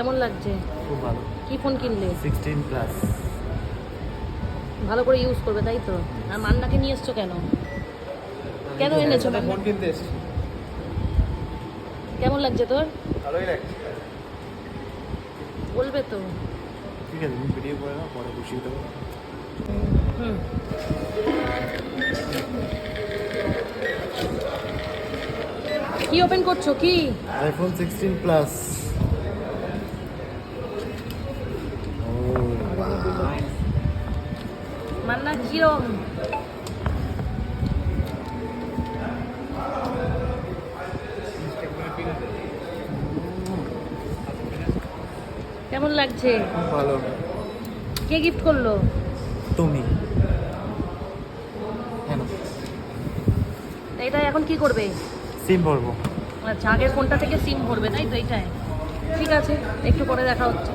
কেমন লাগছে? খুব ভালো। কি ফোন কিনলে? 16 প্লাস। ভালো করে ইউজ করবে তাই তো। আর মান্নাকে নিয়ে এসছো কেন? কেন এনেছো মান্না? ফোন কিনতে এসেছি। কেমন লাগছে তোর? ভালোই লাগছে। বলবে তো। ঠিক আছে, তুমি ভিডিও করে নাও, পরে বুঝিয়ে দেবো। হুম। কি ওপেন করছো কি? IPhone 16 plus. মান্না কিরম? কেমন লাগছে? খুব ভালো। কে গিফট করলো? তুমি কেন? এটা এখন কি করবে? সিম ভরবো। আচ্ছা, আগের ফোনটা থেকে সিম ভরবে তাই তো? এইটাই ঠিক আছে, একটু পরে দেখা হচ্ছে।